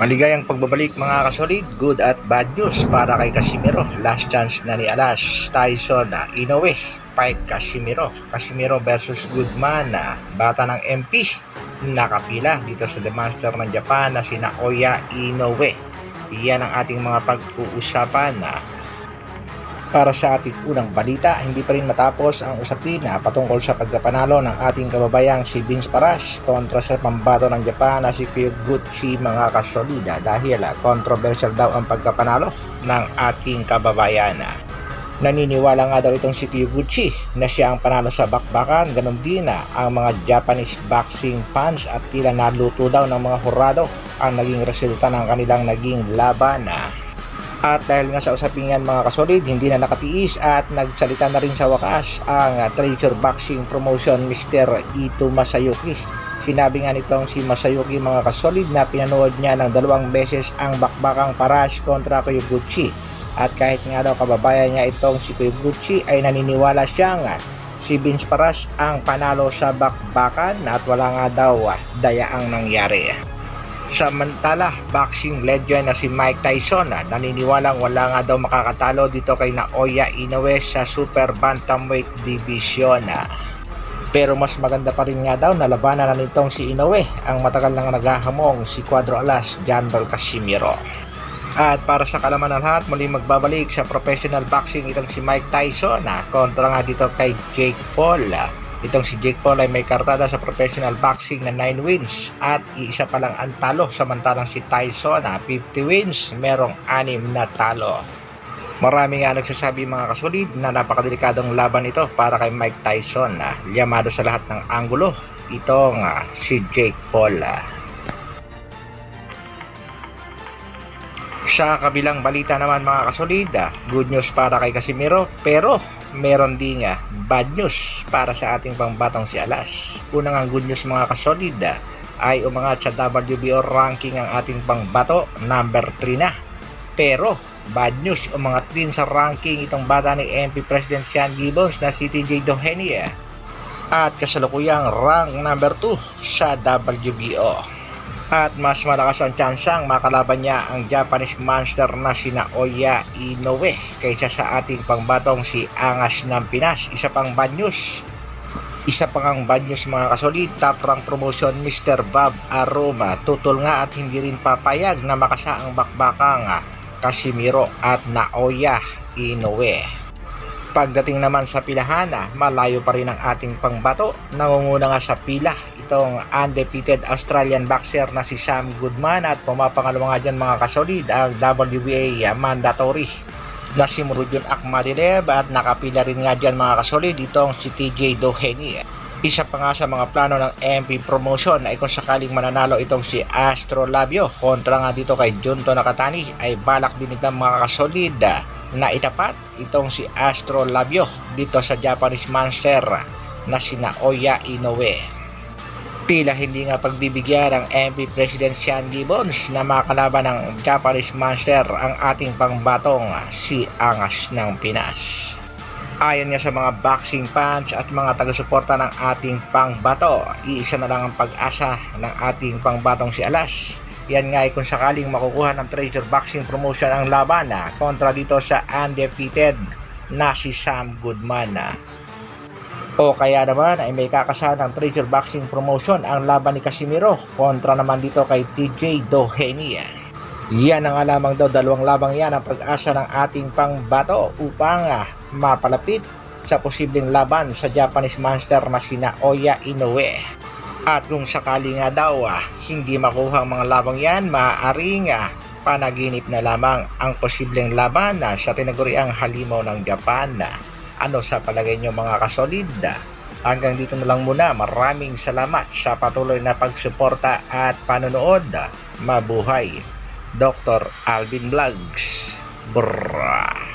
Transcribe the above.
Maligayang pagbabalik mga kasolid, good at bad news para kay Casimiro. Last chance na ni Alas, Tyson Inoue, fight Casimiro versus Goodman, bata ng MP. Nakapila dito sa The Monster ng Japan na si Naoya Inoue. Iyan ang ating mga pag-uusapan. Para sa ating unang balita, hindi pa rin matapos ang usapin patungkol sa pagkapanalo ng ating kababayang si Vince Paras kontra sa pambato ng Japan na si Kyoguchi mga kasolida dahil controversial daw ang pagkapanalo ng ating kababayan. Naniniwala nga daw itong si Kyoguchi na siya ang panalo sa bakbakan, ganun din ang mga Japanese boxing fans at tila naluto daw ng mga hurado ang naging resulta ng kanilang naging laban. At dahil nga sa usapin yan mga kasolid, hindi na nakatiis at nagsalita na rin sa wakas ang Treasure Boxing Promotion Mr. Ito Masayuki. Sinabi nga nitong si Masayuki mga kasolid na pinanood niya ng 2 beses ang bakbakang Paras kontra Kyoguchi. At kahit nga daw kababayan niya itong si Kyoguchi ay naniniwala siyang si Vince Paras ang panalo sa bakbakan at wala nga daw dayaang nangyari. Samantala, boxing legend na si Mike Tyson naniniwalang wala nga daw makakatalo dito kay Naoya Inoue sa Super Bantamweight Division. Pero mas maganda pa rin nga daw na labanan na nitong si Inoue ang matagal nang naghahamong si Cuadro Alas Janbel Casimiro. At para sa kalaman ng lahat, muli magbabalik sa professional boxing itong si Mike Tyson kontra nga dito kay Jake Paul. Itong si Jake Paul ay may kartada sa professional boxing na 9 wins at iisa pa lang ang talo, samantalang si Tyson 50 wins, merong 6 na talo. Marami nga nagsasabi mga kasolid na napakadelikadong laban ito para kay Mike Tyson. Liyamado sa lahat ng anggulo itong si Jake Paul. Sa kabilang balita naman mga kasolid, good news para kay Casimiro pero meron din bad news para sa ating pangbatong si Alas. Unang ang good news mga kasolid ay umangat sa WBO ranking ang ating pangbato, number 3 na. Pero bad news, umangat din sa ranking itong bata ni MP President Sean Gibbons na si TJ Doheny at kasalukuyang rank number 2 sa WBO. At mas malakas ang tsansang makalaban niya ang Japanese monster na si Naoya Inoue kaysa sa ating pangbatong si Angas ng Pinas. Isa pang bad news mga kasolid, top rank promotion Mr. Bob Aroma tutol nga at hindi rin papayag na makasa ang bakbakang Casimiro at Naoya Inoue. Pagdating naman sa pilahan, malayo pa rin ang ating pangbato. Nangunguna nga sa pila itong undefeated Australian boxer na si Sam Goodman at pumapangalawa nga dyan mga kasolid ang WBA mandatory na si Murodjon Akhmadiev at nakapila rin nga dyan mga kasolid itong si TJ Doheny. Isa pa nga sa mga plano ng MP Promotion ay kung sakaling mananalo itong si Astrolabio kontra nga dito kay Junto Nakatani ay balak din itong mga kasolid na itapat itong si Astrolabio dito sa Japanese monster na si Naoya Inoue. Tila hindi nga pagbibigyan ng MP President Sean Gibbons na makalaban ng Japanese monster ang ating pangbatong si Angas ng Pinas. Ayon nga sa mga boxing fans at mga taga-suporta ng ating pangbato, iisa na lang ang pag-asa ng ating pangbatong si Alas. Yan nga ay kung sakaling makukuha ng Treasure Boxing Promotion ang laban kontra dito sa undefeated na si Sam Goodman. O kaya naman ay may kakasahan ng Treasure Boxing Promotion ang laban ni Casimiro kontra naman dito kay TJ Doheny. Yan ang lamang daw 2 labang yan ang pag-asa ng ating pangbato upang mapalapit sa posibleng laban sa Japanese monster na si Naoya Inoue. At kung sakali nga daw hindi makuha ang mga labang yan, maaaring panaginip na lamang ang posibleng laban sa tinaguriang halimaw ng Japan. Ano sa palagay nyo mga kasolid? Hanggang dito na lang muna. Maraming salamat sa patuloy na pagsuporta at panonood. Mabuhay! Dr. Alvin Vlogs. Brrrr.